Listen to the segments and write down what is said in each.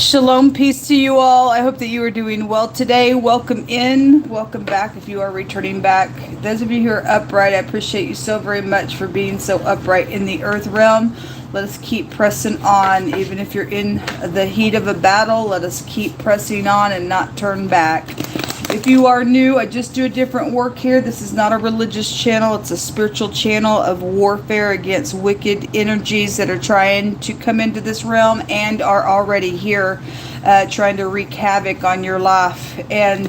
Shalom, peace to you all. I hope that you are doing well today. Welcome in, welcome back if you are returning back. Those of you who are upright, I appreciate you so very much for being so upright in the earth realm. Let us keep pressing on, even if you're in the heat of a battle. Let us keep pressing on and not turn back. If you are new, I just do a different work here. This is not a religious channel. It's a spiritual channel of warfare against wicked energies that are trying to come into this realm and are already here trying to wreak havoc on your life. And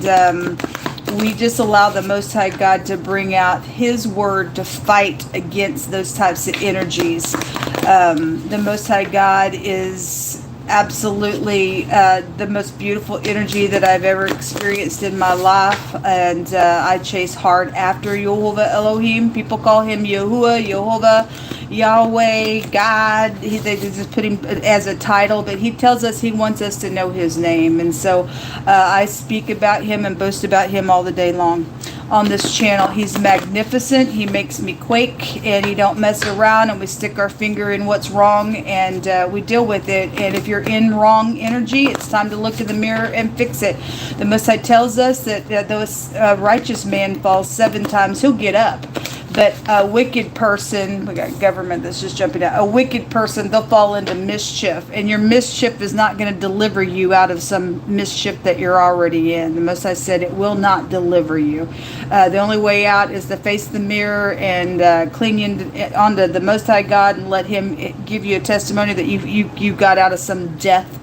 we just allow the Most High God to bring out His word to fight against those types of energies. The Most High God is absolutely the most beautiful energy that I've ever experienced in my life, and I chase hard after Yehovah Elohim. People call him Yahuwah, Jehovah, Yahweh, God. They just put him as a title, but he tells us he wants us to know his name, and so I speak about him and boast about him all the day long on this channel. He's magnificent. He makes me quake, and he don't mess around, and we stick our finger in what's wrong, and we deal with it. And if you're in wrong energy, it's time to look in the mirror and fix it. The Most High tells us that though a righteous man falls 7 times, he'll get up. But a wicked person, we got government that's just jumping out, a wicked person, they'll fall into mischief. And your mischief is not going to deliver you out of some mischief that you're already in. The Most High said it will not deliver you. The only way out is to face the mirror and cling onto the Most High God and let Him give you a testimony that you got out of some death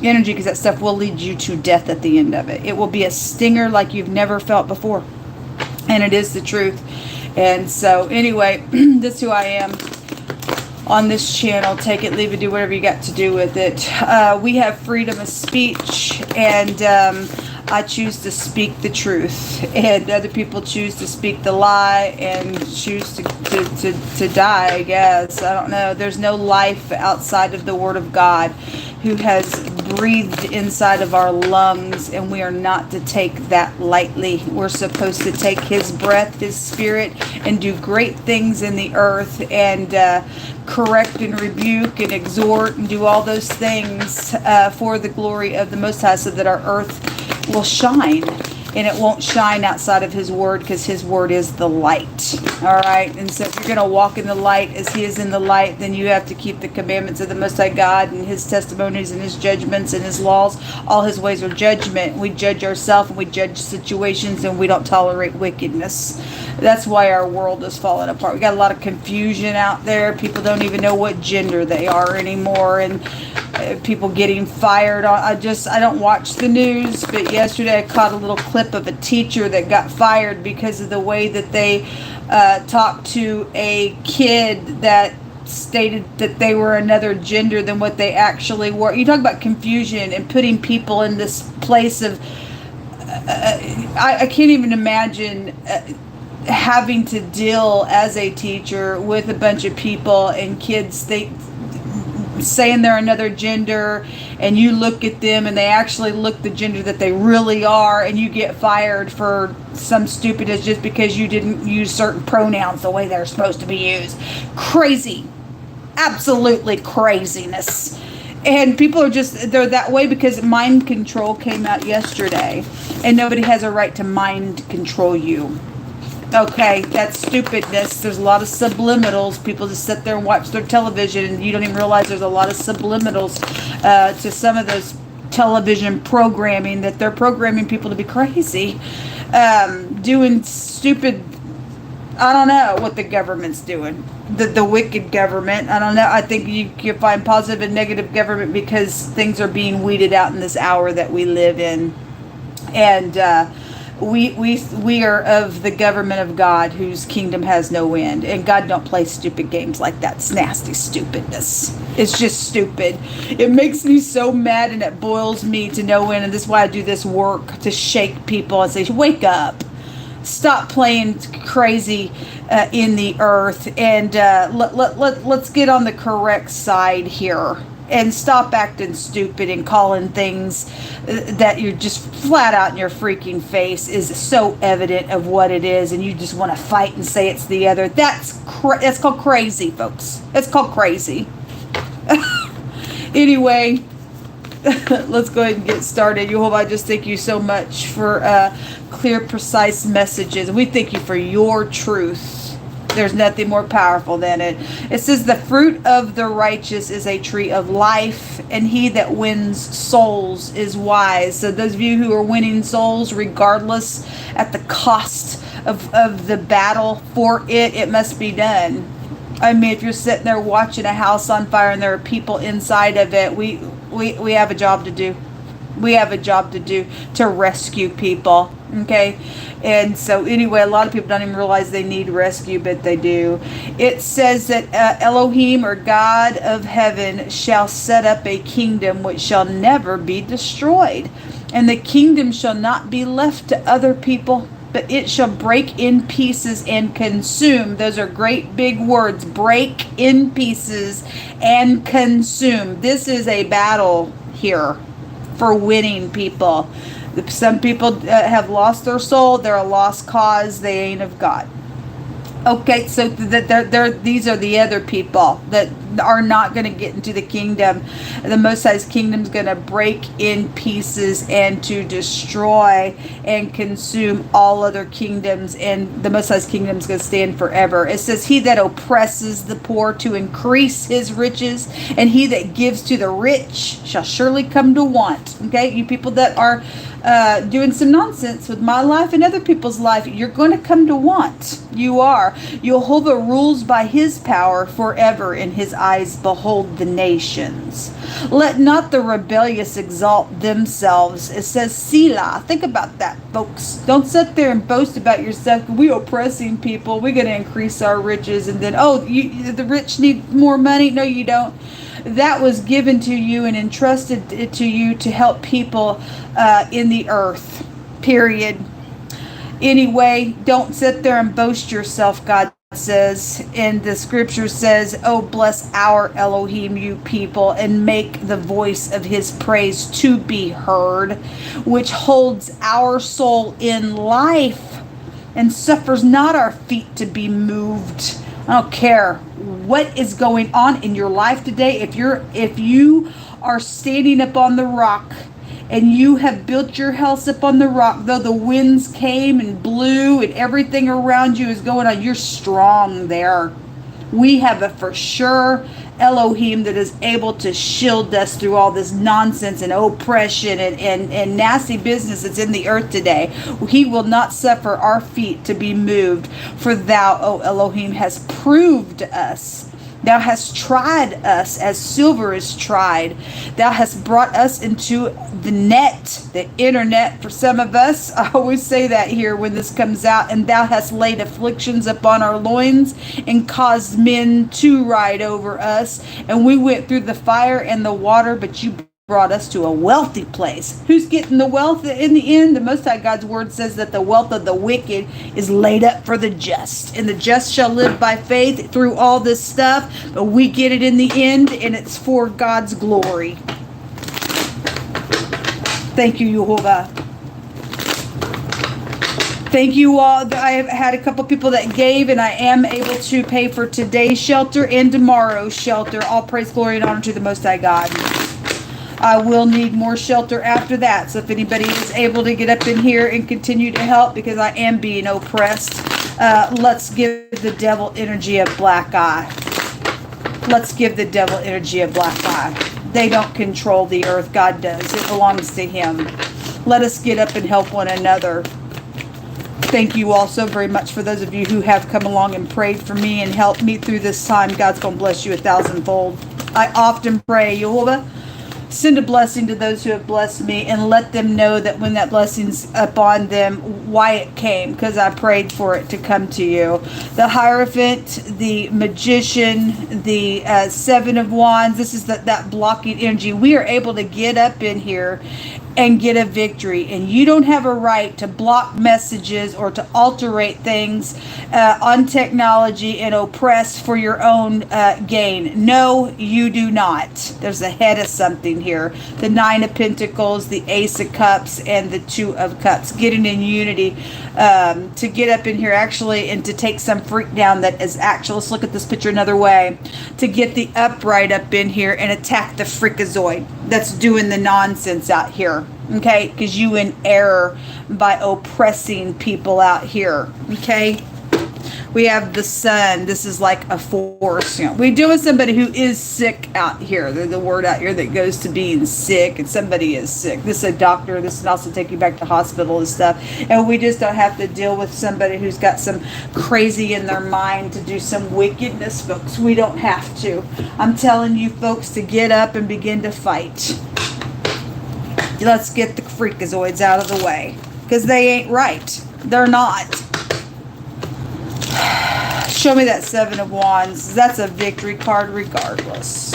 energy, because that stuff will lead you to death at the end of it. It will be a stinger like you've never felt before. And it is the truth. And so anyway, this is who I am on this channel. Take it, leave it, do whatever you got to do with it. We have freedom of speech, and I choose to speak the truth, and other people choose to speak the lie and choose to die, I guess. I don't know. There's no life outside of the Word of God, who has breathed inside of our lungs, and we are not to take that lightly. We're supposed to take His breath, His spirit, and do great things in the earth, and correct and rebuke and exhort and do all those things for the glory of the Most High, so that our earth will shine. And it won't shine outside of His word, because His word is the light. All right. And so if you're going to walk in the light as He is in the light, then you have to keep the commandments of the Most High God and His testimonies and His judgments and His laws. All His ways are judgment. We judge ourselves, and we judge situations, and we don't tolerate wickedness. That's why our world is falling apart. We got a lot of confusion out there. People don't even know what gender they are anymore, and people getting fired. I don't watch the news, but yesterday I caught a little clip of a teacher that got fired because of the way that they talked to a kid that stated that they were another gender than what they actually were. You talk about confusion and putting people in this place of I can't even imagine having to deal as a teacher with a bunch of people and kids saying they're another gender, and you look at them and they actually look the gender that they really are, and you get fired for some stupidness just because you didn't use certain pronouns the way they're supposed to be used. Crazy. Absolutely craziness. And people are they're that way because mind control came out yesterday, and nobody has a right to mind control you. Okay, that's stupidness. There's a lot of subliminals. People just sit there and watch their television, and you don't even realize there's a lot of subliminals to some of those television programming, that they're programming people to be crazy, doing stupid. I don't know what the government's doing. The wicked government. I don't know. I think you can find positive and negative government because things are being weeded out in this hour that we live in, and We are of the government of God, whose kingdom has no end. And God don't play stupid games like that. It's nasty stupidness. It's just stupid. It makes me so mad, and it boils me to no end. And this is why I do this work, to shake people and say, wake up. Stop playing crazy in the earth. And let's get on the correct side here. And stop acting stupid and calling things that you're just flat out in your freaking face is so evident of what it is, and you just want to fight and say it's the other. That's called crazy, folks. It's called crazy. Anyway, let's go ahead and get started. Yehovah, I just thank you so much for clear, precise messages. We thank you for your truth. There's nothing more powerful than it. It says the fruit of the righteous is a tree of life, and he that wins souls is wise. So those of you who are winning souls, regardless at the cost of the battle for it, it must be done. I mean, if you're sitting there watching a house on fire and there are people inside of it, we have a job to do. We have a job to do to rescue people. Okay. And so anyway, a lot of people don't even realize they need rescue, but they do. It says that Elohim, or God of heaven, shall set up a kingdom which shall never be destroyed. And the kingdom shall not be left to other people, but it shall break in pieces and consume. Those are great big words. Break in pieces and consume. This is a battle here for winning people. Some people have lost their soul. They're a lost cause. They ain't of God. Okay, so these are the other people that are not going to get into the kingdom. The Most High's kingdom is going to break in pieces and to destroy and consume all other kingdoms, and the Most High's kingdom is going to stand forever. It says, he that oppresses the poor to increase his riches, and he that gives to the rich shall surely come to want. Okay, you people that are doing some nonsense with my life and other people's life, you're going to come to want. You are. Jehovah rules by his power forever, and his eyes behold the nations. Let not the rebellious exalt themselves. It says Selah. Think about that, folks. Don't sit there and boast about yourself. We oppressing people. We're going to increase our riches, and then, the rich need more money. No, you don't. That was given to you and entrusted to you to help people in the earth, period. Anyway, don't sit there and boast yourself, God says. And the scripture says, oh, bless our Elohim, you people, and make the voice of his praise to be heard, which holds our soul in life and suffers not our feet to be moved. I don't care what is going on in your life today. If you are standing up on the rock and you have built your house up on the rock, though the winds came and blew and everything around you is going on, you're strong there. We have a for sure Elohim that is able to shield us through all this nonsense and oppression and nasty business that's in the earth today. He will not suffer our feet to be moved. For thou, O Elohim, has proved us. Thou hast tried us as silver is tried. Thou hast brought us into the net, the internet for some of us. I always say that here when this comes out. And thou hast laid afflictions upon our loins and caused men to ride over us. And we went through the fire and the water, but you brought us to a wealthy place. Who's getting the wealth in the end? The Most High God's word says that the wealth of the wicked is laid up for the just, and the just shall live by faith through all this stuff, but we get it in the end, and it's for God's glory. Thank you, Yehovah. Thank you all. I have had a couple people that gave, and I am able to pay for today's shelter and tomorrow's shelter. All praise, glory, and honor to the Most High God. I will need more shelter after that. So if anybody is able to get up in here and continue to help, because I am being oppressed, let's give the devil energy of black eye. Let's give the devil energy of black eye. They don't control the earth. God does. It belongs to him. Let us get up and help one another. Thank you all so very much for those of you who have come along and prayed for me and helped me through this time. God's going to bless you 1,000-fold. I often pray, Yehovah, send a blessing to those who have blessed me, and let them know that when that blessing's upon them, why it came, because I prayed for it to come to you. The Hierophant, the Magician, the Seven of Wands, this is that blocking energy. We are able to get up in here and get a victory, and you don't have a right to block messages or to alterate things on technology and oppress for your own gain. No, you do not. There's a head of something here. The Nine of Pentacles, the Ace of Cups, and the Two of Cups. Getting in unity to get up in here actually and to take some freak down that is actual. Let's look at this picture another way. To get the upright up in here and attack the freakazoid. that's doing the nonsense out here. Okay, because you in error by oppressing people out here. Okay. We have the sun. This is like a force. You know, we're doing somebody who is sick out here. There's the word out here that goes to being sick, and somebody is sick. This is a doctor. This can also take you back to hospital and stuff. And we just don't have to deal with somebody who's got some crazy in their mind to do some wickedness, folks. We don't have to. I'm telling you, folks, to get up and begin to fight. Let's get the freakazoids out of the way, because they ain't right. They're not. Show me that Seven of Wands. That's a victory card regardless.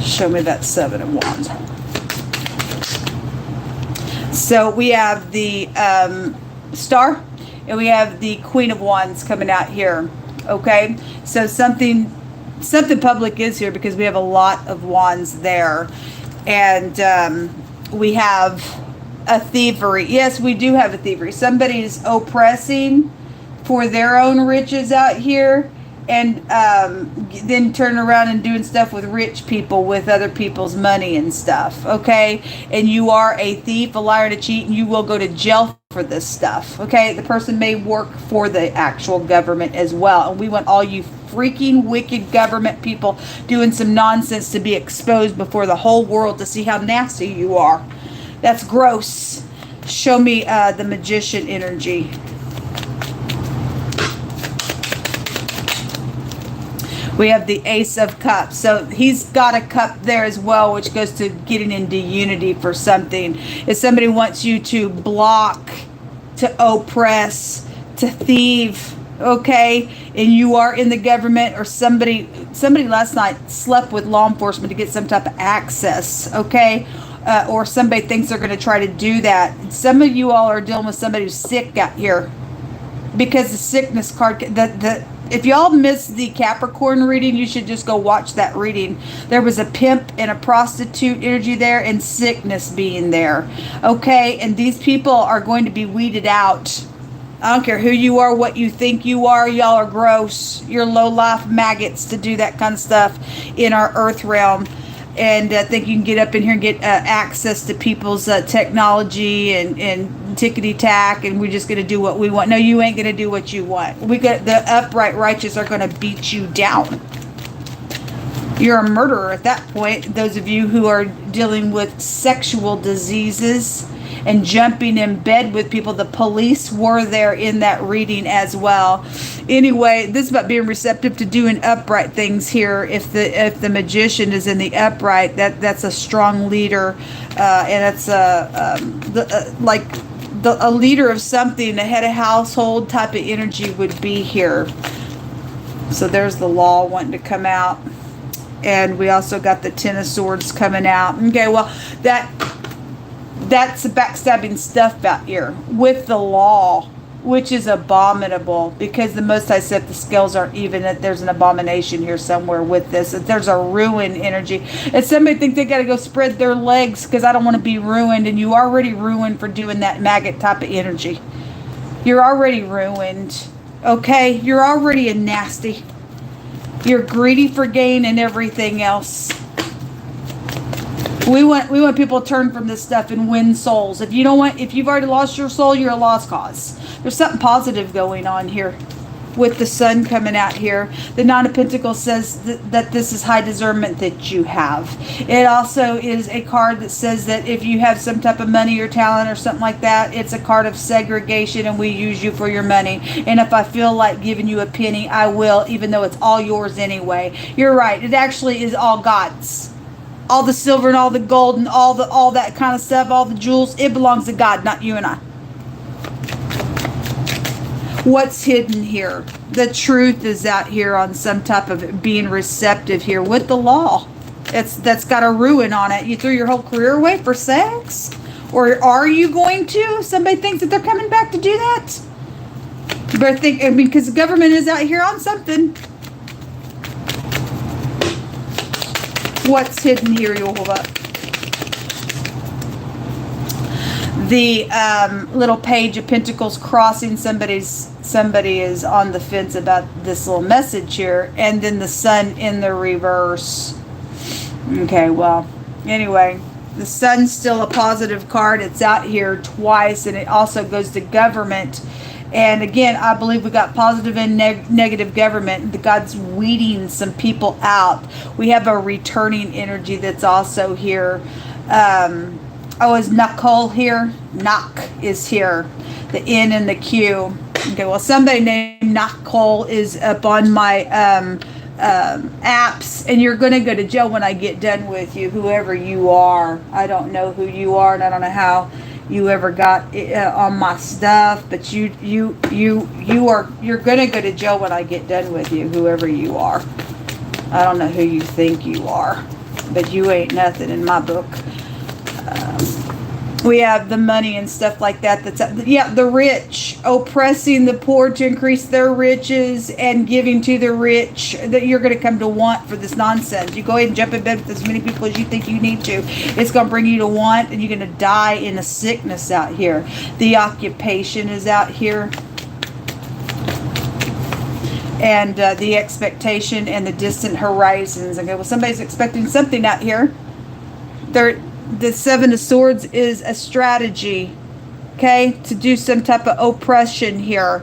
Show me that Seven of Wands. So we have the Star, and we have the Queen of Wands coming out here. Okay, so something public is here, because we have a lot of wands there, and we have a thievery. Yes, we do have a thievery. Somebody is oppressing for their own riches out here, and then turning around and doing stuff with rich people with other people's money and stuff. Okay, and you are a thief, a liar, and a cheat, and you will go to jail for this stuff. Okay, the person may work for the actual government as well, and we want all you freaking wicked government people doing some nonsense to be exposed before the whole world to see how nasty you are. That's gross. Show me the Magician energy. We have the Ace of Cups. So he's got a cup there as well, which goes to getting into unity for something. If somebody wants you to block, to oppress, to thieve, okay, and you are in the government, or somebody last night slept with law enforcement to get some type of access, okay, or somebody thinks they're going to try to do that. Some of you all are dealing with somebody who's sick out here, because the sickness card, if y'all missed the Capricorn reading, you should just go watch that reading. There was a pimp and a prostitute energy there, and sickness being there, okay, and these people are going to be weeded out. I don't care who you are, what you think you are. Y'all are gross. You're low-life maggots to do that kind of stuff in our earth realm. And think you can get up in here and get access to people's technology and tickety-tack, and we're just going to do what we want. No, you ain't going to do what you want. The upright righteous are going to beat you down. You're a murderer at that point. Those of you who are dealing with sexual diseases and jumping in bed with people, the police were there in that reading as well. Anyway, this is about being receptive to doing upright things here. If the Magician is in the upright, that's a strong leader, and it's a leader of something, a head of household type of energy would be here. So there's the Law wanting to come out, and we also got the Ten of Swords coming out. Okay, well that's the backstabbing stuff out here with the Law, which is abominable, because the Most High said the scales aren't even, that there's an abomination here somewhere with this, that there's a ruin energy. And somebody think they got to go spread their legs because I don't want to be ruined, and you already ruined for doing that maggot type of energy. You're already ruined, okay? You're already a nasty. You're greedy for gain and everything else. We want people to turn from this stuff and win souls. If you've already lost your soul, you're a lost cause. There's something positive going on here with the Sun coming out here. The Nine of Pentacles says that this is high discernment that you have. It also is a card that says that if you have some type of money or talent or something like that, it's a card of segregation, and we use you for your money. And if I feel like giving you a penny, I will, even though it's all yours anyway. You're right. It actually is all God's. All the silver and all the gold and all that kind of stuff, all the jewels, it belongs to God, not you and I. What's hidden here? The truth is out here on some type of being receptive here with the Law. That's got a ruin on it. You threw your whole career away for sex? Or are you going to? Somebody thinks that they're coming back to do that? You better think, because the government is out here on something. What's hidden here? You'll hold up. The little page of pentacles crossing. Somebody is on the fence about this little message here. And then the sun in the reverse. Okay, well, anyway, the sun's still a positive card. It's out here twice, and it also goes to government. And again, I believe we got positive and negative government. God's weeding some people out. We have a returning energy that's also here. Is Nicole here? Knock is here. The N and the Q. Okay, well, somebody named Nicole is up on my apps, and you're going to go to jail when I get done with you, whoever you are. I don't know who you are, and I don't know how you ever got on my stuff, but you're going to go to jail when I get done with you, whoever you are. I don't know who you think you are, but you ain't nothing in my book. We have the money and stuff like that. The rich, oppressing the poor to increase their riches and giving to the rich, that you're going to come to want for this nonsense. You go ahead and jump in bed with as many people as you think you need to. It's going to bring you to want, and you're going to die in a sickness out here. The occupation is out here. And the expectation and the distant horizons. Okay, well, somebody's expecting something out here. The Seven of Swords is a strategy, okay, to do some type of oppression here.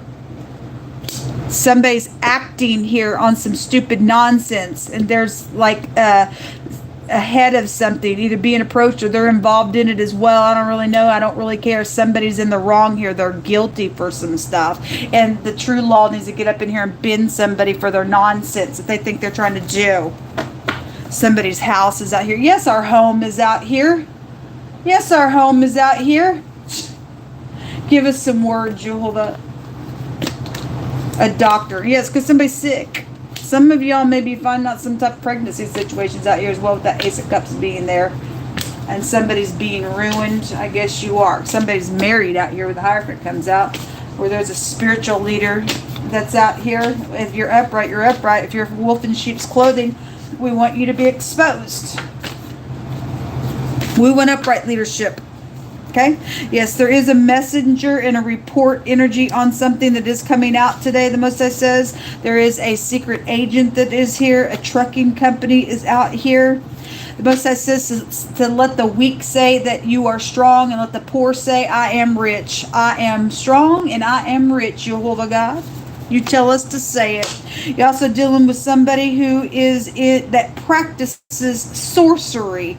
Somebody's acting here on some stupid nonsense, and there's like ahead of something, either being approached or they're involved in it as well. I don't really know. I don't really care. Somebody's in the wrong here. They're guilty for some stuff, and the true law needs to get up in here and bend somebody for their nonsense that they think they're trying to do. Somebody's house is out here. Yes, our home is out here. Yes, our home is out here. Give us some words, Jehovah. A doctor. Yes, because somebody's sick. Some of y'all may be finding out some type of pregnancy situations out here as well, with that Ace of Cups being there. And somebody's being ruined. I guess you are. Somebody's married out here where the Hierophant comes out. Where there's a spiritual leader that's out here. If you're upright, you're upright. If you're wolf in sheep's clothing, we want you to be exposed. We want upright leadership. Okay? Yes, there is a messenger and a report energy on something that is coming out today. The Most High says there is a secret agent that is here. A trucking company is out here. The Most High says to let the weak say that you are strong, and let the poor say, I am rich. I am strong and I am rich, Jehovah God. You tell us to say it. You're also dealing with somebody who that practices sorcery.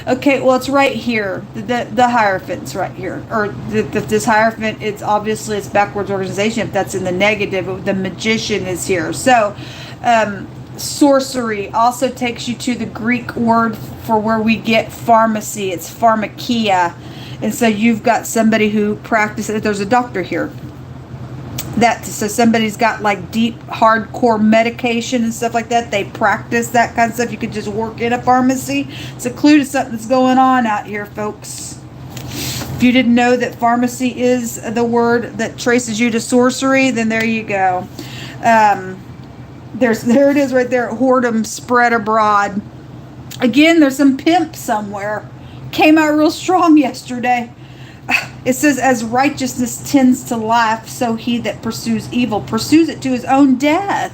Okay, well, it's right here. The Hierophant's right here. Or this Hierophant, it's obviously it's backwards organization if that's in the negative. The Magician is here. So, sorcery also takes you to the Greek word for where we get pharmacy. It's pharmakia. And so you've got somebody who practices. There's a doctor here. So somebody's got like deep hardcore medication and stuff like that. They practice that kind of stuff. You could just work in a pharmacy. It's a clue to something that's going on out here, folks. If you didn't know that pharmacy is the word that traces you to sorcery, then there you go. There it is right there. Whoredom spread abroad. Again, there's some pimp somewhere. Came out real strong yesterday. It says, as righteousness tends to life, so he that pursues evil pursues it to his own death.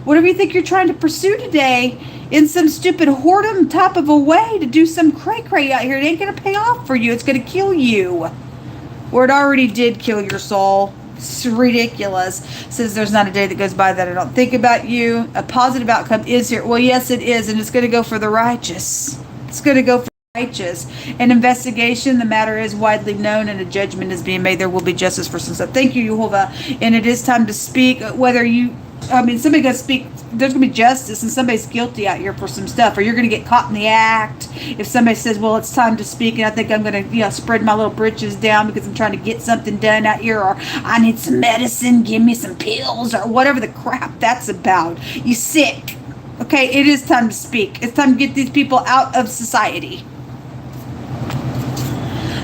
Whatever you think you're trying to pursue today in some stupid whoredom type of a way to do some cray-cray out here, it ain't going to pay off for you. It's going to kill you. Or it already did kill your soul. It's ridiculous. It says there's not a day that goes by that I don't think about you. A positive outcome is here. Well, yes, it is, and it's going to go for the righteous. It's going to go for righteous. An investigation, the matter is widely known, and a judgment is being made. There will be justice for some stuff. Thank you, Jehovah. And it is time to speak. Somebody going to speak. There's going to be justice, and somebody's guilty out here for some stuff, or you're going to get caught in the act. If somebody says, well, it's time to speak, and I think I'm going to spread my little britches down because I'm trying to get something done out here, or I need some medicine, give me some pills, or whatever the crap that's about. You sick. Okay, it is time to speak. It's time to get these people out of society.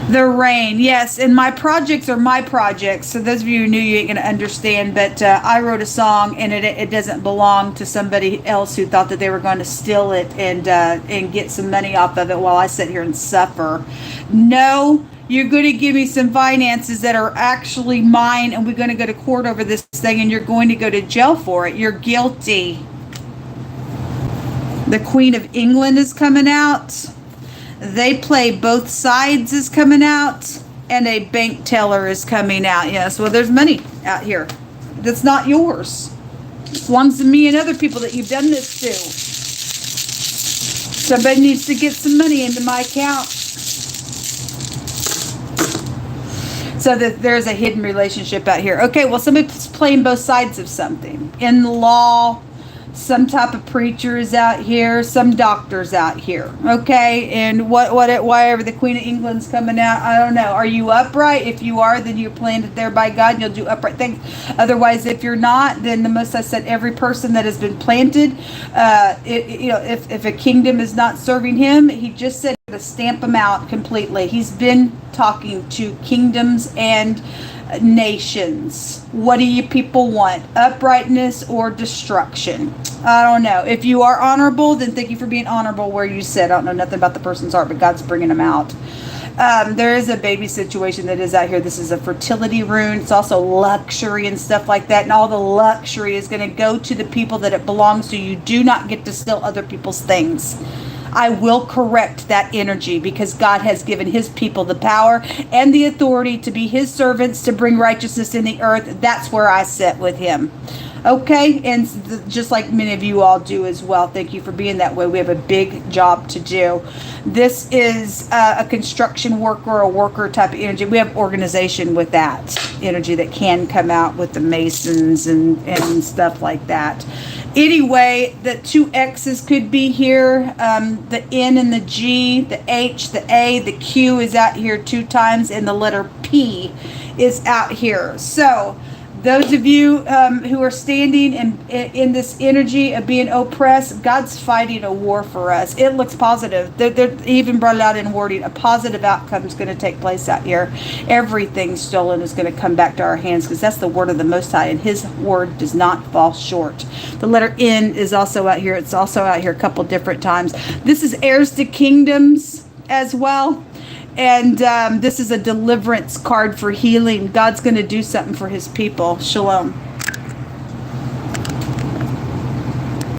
The rain, yes, and my projects are my projects. So those of you who knew, you ain't gonna understand. But I wrote a song, and it doesn't belong to somebody else who thought that they were going to steal it and get some money off of it while I sit here and suffer. No, You're going to give me some finances that are actually mine, and we're going to go to court over this thing, and you're going to go to jail for it. You're guilty. The Queen of England is coming out. They play both sides is coming out, and a bank teller is coming out. Yes, well, there's money out here that's not yours. It belongs to me and other people that you've done this to. Somebody needs to get some money into my account. So that there's a hidden relationship out here. Okay, well, somebody's playing both sides of something. In the law, some type of preacher is out here, some doctors out here. Okay, and why ever the Queen of England's coming out, I don't know. Are you upright? If you are, then you're planted there by God, and you'll do upright things. Otherwise, if you're not, then the Most High said every person that has been planted, if a kingdom is not serving him, he just said to stamp them out completely. He's been talking to kingdoms and nations. What do you people want? Uprightness or destruction? I don't know. If you are honorable, then thank you for being honorable where you sit. I don't know nothing about the person's heart, but God's bringing them out. There is a baby situation that is out here. This is a fertility rune. It's also luxury and stuff like that. And all the luxury is going to go to the people that it belongs to. You do not get to steal other people's things. I will correct that energy because God has given his people the power and the authority to be his servants, to bring righteousness in the earth. That's where I sit with him. Okay, and just like many of you all do as well. Thank you for being that way. We have a big job to do. This is a construction worker, a worker type of energy. We have organization with that energy that can come out with the masons and stuff like that. Anyway, the two X's could be here. The N and the G, the H, the A, the Q is out here 2 times, and the letter P is out here. So those of you who are standing in this energy of being oppressed, God's fighting a war for us. It looks positive. They're even brought it out in wording. A positive outcome is going to take place out here. Everything stolen is going to come back to our hands because that's the word of the Most High, and his word does not fall short. The letter N is also out here. It's also out here a couple different times. This is heirs to kingdoms as well. And this is a deliverance card for healing. God's going to do something for his people. Shalom.